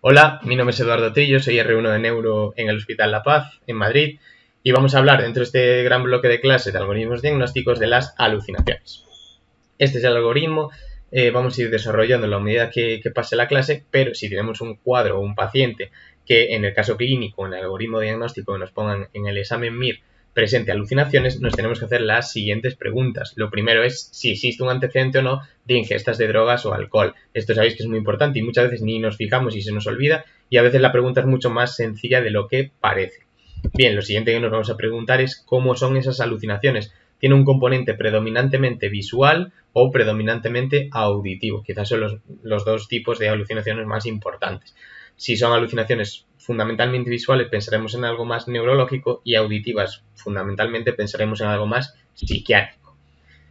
Hola, mi nombre es Eduardo Trillo, soy R1 de Neuro en el Hospital La Paz, en Madrid, y vamos a hablar dentro de este gran bloque de clase de algoritmos diagnósticos de las alucinaciones. Este es el algoritmo, vamos a ir desarrollándolo a medida que pase la clase, pero si tenemos un cuadro o un paciente que en el caso clínico, en el algoritmo diagnóstico que nos pongan en el examen MIR, presente alucinaciones, nos tenemos que hacer las siguientes preguntas. Lo primero es si existe un antecedente o no de ingestas de drogas o alcohol. Esto sabéis que es muy importante y muchas veces ni nos fijamos y se nos olvida, y a veces la pregunta es mucho más sencilla de lo que parece. Bien, lo siguiente que nos vamos a preguntar es cómo son esas alucinaciones. ¿Tiene un componente predominantemente visual o predominantemente auditivo? Quizás son los dos tipos de alucinaciones más importantes. Si son alucinaciones fundamentalmente visuales, pensaremos en algo más neurológico, y auditivas fundamentalmente pensaremos en algo más psiquiátrico.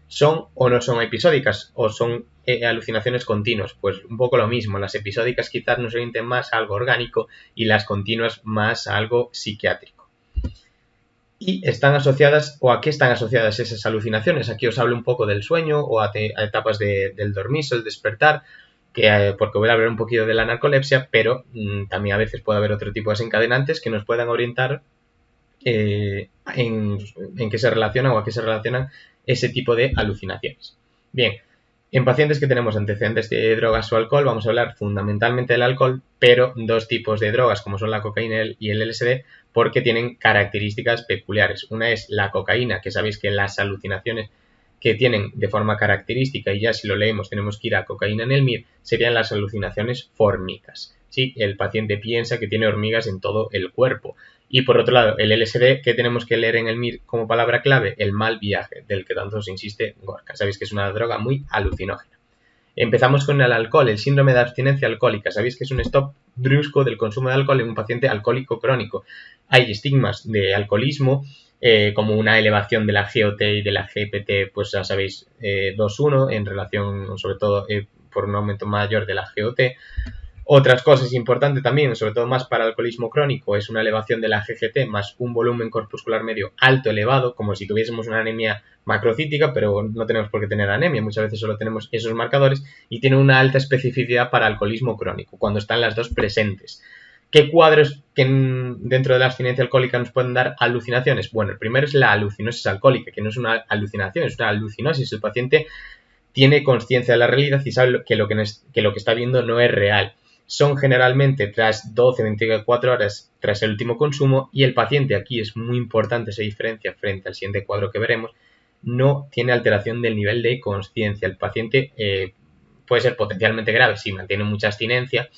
¿Son o no son episódicas o son alucinaciones continuas? Pues un poco lo mismo. Las episódicas quizás nos orienten más a algo orgánico y las continuas más a algo psiquiátrico. ¿Y están asociadas o a qué están asociadas esas alucinaciones? Aquí os hablo un poco del sueño o a etapas del dormirse, el despertar, porque voy a hablar un poquito de la narcolepsia, pero también a veces puede haber otro tipo de desencadenantes que nos puedan orientar en qué se relacionan o a qué se relacionan ese tipo de alucinaciones. Bien, en pacientes que tenemos antecedentes de drogas o alcohol, vamos a hablar fundamentalmente del alcohol, pero dos tipos de drogas como son la cocaína y el LSD, porque tienen características peculiares. Una es la cocaína, que sabéis que las alucinaciones que tienen de forma característica, y ya si lo leemos tenemos que ir a cocaína en el MIR, serían las alucinaciones fórmicas. ¿Sí? El paciente piensa que tiene hormigas en todo el cuerpo. Y por otro lado, el LSD, que tenemos que leer en el MIR como palabra clave, el mal viaje, del que tanto se insiste Gorka. Sabéis que es una droga muy alucinógena. Empezamos con el alcohol, el síndrome de abstinencia alcohólica. Sabéis que es un stop brusco del consumo de alcohol en un paciente alcohólico crónico. Hay estigmas de alcoholismo, como una elevación de la GOT y de la GPT, pues ya sabéis, 2,1 en relación, sobre todo, por un aumento mayor de la GOT. Otras cosas importantes también, sobre todo más para el alcoholismo crónico, es una elevación de la GGT más un volumen corpuscular medio alto elevado, como si tuviésemos una anemia macrocítica, pero no tenemos por qué tener anemia, muchas veces solo tenemos esos marcadores, y tiene una alta especificidad para alcoholismo crónico, cuando están las dos presentes. ¿Qué cuadros que dentro de la abstinencia alcohólica nos pueden dar alucinaciones? Bueno, el primero es la alucinosis alcohólica, que no es una alucinación, es una alucinosis. El paciente tiene conciencia de la realidad y sabe que lo que está viendo no es real. Son generalmente tras 12-24 horas tras el último consumo, y el paciente, aquí es muy importante esa diferencia frente al siguiente cuadro que veremos, no tiene alteración del nivel de conciencia. El paciente puede ser potencialmente grave si mantiene mucha abstinencia,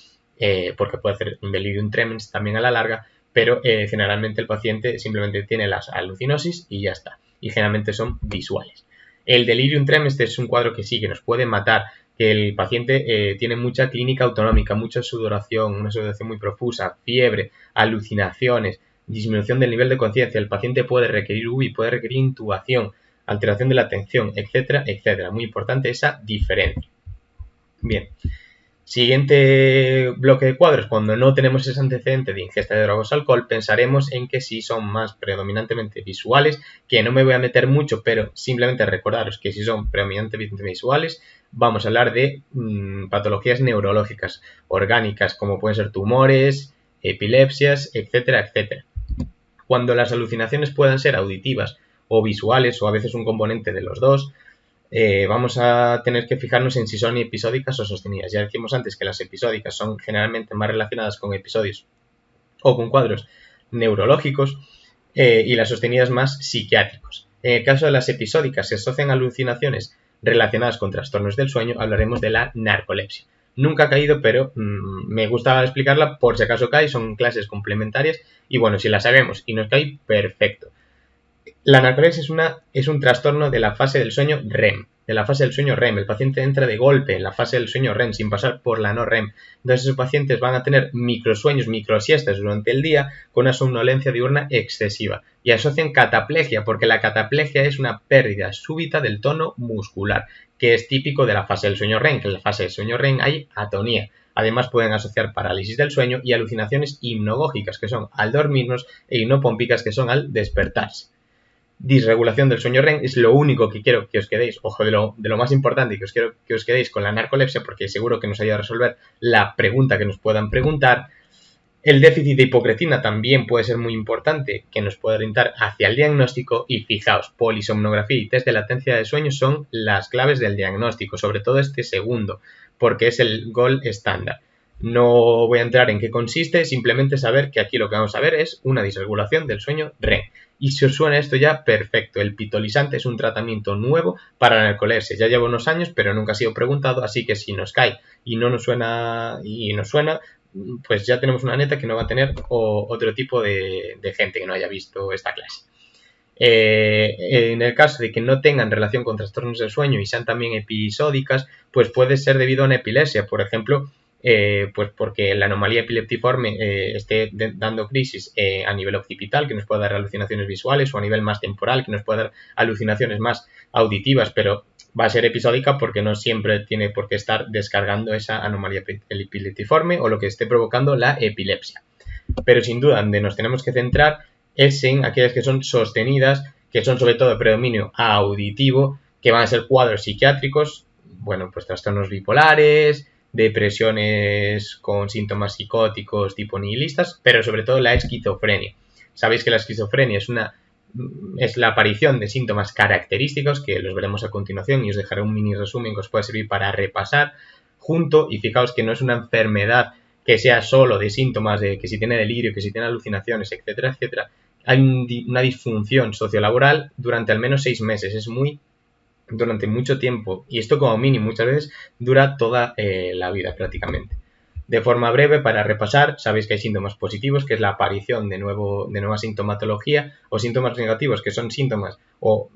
porque puede hacer un delirium tremens también a la larga, pero generalmente el paciente simplemente tiene las alucinosis y ya está, y generalmente son visuales. El delirium tremens es un cuadro que sí, que nos puede matar, que el paciente tiene mucha clínica autonómica, mucha sudoración, una sudoración muy profusa, fiebre, alucinaciones, disminución del nivel de conciencia. El paciente puede requerir UBI, puede requerir intubación, alteración de la atención, etcétera, etcétera. Muy importante esa diferencia. Bien. Siguiente bloque de cuadros, cuando no tenemos ese antecedente de ingesta de drogas o alcohol, pensaremos en que sí son más predominantemente visuales, que no me voy a meter mucho, pero simplemente recordaros que si son predominantemente visuales, vamos a hablar de patologías neurológicas, orgánicas, como pueden ser tumores, epilepsias, etcétera, etcétera. Cuando las alucinaciones puedan ser auditivas o visuales, o a veces un componente de los dos, vamos a tener que fijarnos en si son episódicas o sostenidas. Ya decimos antes que las episódicas son generalmente más relacionadas con episodios o con cuadros neurológicos, y las sostenidas más psiquiátricos. En el caso de las episódicas, se asocian a alucinaciones relacionadas con trastornos del sueño, hablaremos de la narcolepsia. Nunca ha caído, pero me gusta explicarla por si acaso cae, son clases complementarias, y bueno, si la sabemos y nos cae, perfecto. La narcolepsia es un trastorno de la fase del sueño REM, El paciente entra de golpe en la fase del sueño REM sin pasar por la no REM. Entonces esos pacientes van a tener microsueños, microsiestas durante el día con una somnolencia diurna excesiva. Y asocian cataplegia, porque la cataplegia es una pérdida súbita del tono muscular, que es típico de la fase del sueño REM, que en la fase del sueño REM hay atonía. Además pueden asociar parálisis del sueño y alucinaciones hipnogógicas, que son al dormirnos, e hipnopómpicas, que son al despertarse. disregulación del sueño REM. Es lo único que quiero que os quedéis, ojo, de lo más importante que os quiero que os quedéis con la narcolepsia, porque seguro que nos ayuda a resolver la pregunta que nos puedan preguntar. El déficit de hipocretina también puede ser muy importante, que nos puede orientar hacia el diagnóstico. Y fijaos, polisomnografía y test de latencia de sueño son las claves del diagnóstico, sobre todo este segundo, porque es el gold estándar. No voy a entrar en qué consiste, simplemente saber que aquí lo que vamos a ver es una disregulación del sueño REM. Y si os suena esto ya, perfecto. El pitolisante es un tratamiento nuevo para la narcolepsia. Ya lleva unos años, pero nunca ha sido preguntado, así que si nos cae y no nos suena, pues ya tenemos una neta que no va a tener otro tipo de gente que no haya visto esta clase. En el caso de que no tengan relación con trastornos del sueño y sean también episódicas, pues puede ser debido a una epilepsia, por ejemplo, pues porque la anomalía epileptiforme esté dando crisis a nivel occipital, que nos puede dar alucinaciones visuales, o a nivel más temporal, que nos puede dar alucinaciones más auditivas, pero va a ser episódica porque no siempre tiene por qué estar descargando esa anomalía epileptiforme o lo que esté provocando la epilepsia. Pero sin duda, donde nos tenemos que centrar es en aquellas que son sostenidas, que son sobre todo de predominio auditivo, que van a ser cuadros psiquiátricos, bueno, pues trastornos bipolares, depresiones con síntomas psicóticos tipo nihilistas, pero sobre todo la esquizofrenia. Sabéis que la esquizofrenia es la aparición de síntomas característicos, que los veremos a continuación y os dejaré un mini resumen que os pueda servir para repasar junto. Y fijaos que no es una enfermedad que sea solo de síntomas de que si tiene delirio, que si tiene alucinaciones, etcétera, etcétera. Hay una disfunción sociolaboral durante al menos 6 meses, durante mucho tiempo, y esto como mínimo muchas veces dura toda la vida prácticamente. De forma breve, para repasar, sabéis que hay síntomas positivos, que es la aparición de nueva sintomatología, o síntomas negativos, que son síntomas o,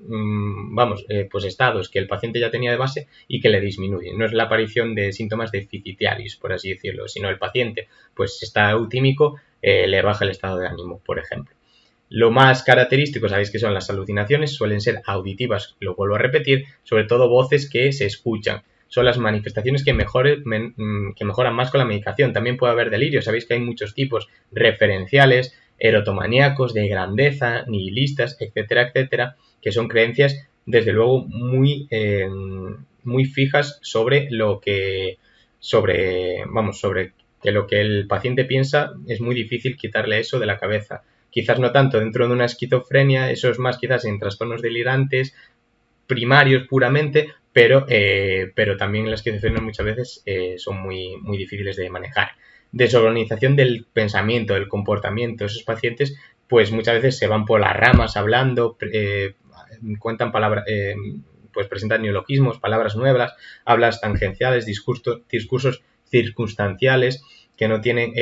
pues estados que el paciente ya tenía de base y que le disminuyen. No es la aparición de síntomas deficitarios, por así decirlo, sino el paciente pues está eutímico, le baja el estado de ánimo, por ejemplo. Lo más característico, sabéis que son las alucinaciones, suelen ser auditivas, lo vuelvo a repetir, sobre todo voces que se escuchan. Son las manifestaciones que mejoran más con la medicación. También puede haber delirio, sabéis que hay muchos tipos referenciales, erotomaníacos, de grandeza, nihilistas, etcétera, etcétera, que son creencias, desde luego, muy fijas sobre que lo que el paciente piensa es muy difícil quitarle eso de la cabeza. Quizás no tanto dentro de una esquizofrenia, eso es más quizás en trastornos delirantes primarios puramente, pero también las esquizofrenia muchas veces son muy, muy difíciles de manejar. Desorganización del pensamiento, del comportamiento. Esos pacientes pues muchas veces se van por las ramas hablando, cuentan palabras, pues presentan neologismos, palabras nuevas, hablas tangenciales, discursos circunstanciales que no tienen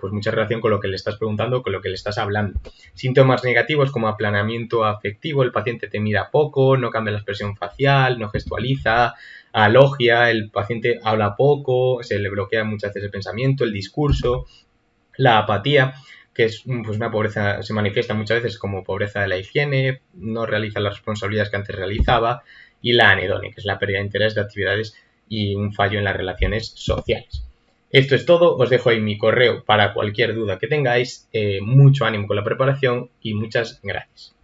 pues mucha relación con lo que le estás preguntando, con lo que le estás hablando. Síntomas negativos como aplanamiento afectivo, el paciente te mira poco, no cambia la expresión facial, no gestualiza, alogia, el paciente habla poco, se le bloquea muchas veces el pensamiento, el discurso, la apatía, que es pues una pobreza, se manifiesta muchas veces como pobreza de la higiene, no realiza las responsabilidades que antes realizaba, y la anedonia, que es la pérdida de interés de actividades y un fallo en las relaciones sociales. Esto es todo, os dejo ahí mi correo para cualquier duda que tengáis, mucho ánimo con la preparación y muchas gracias.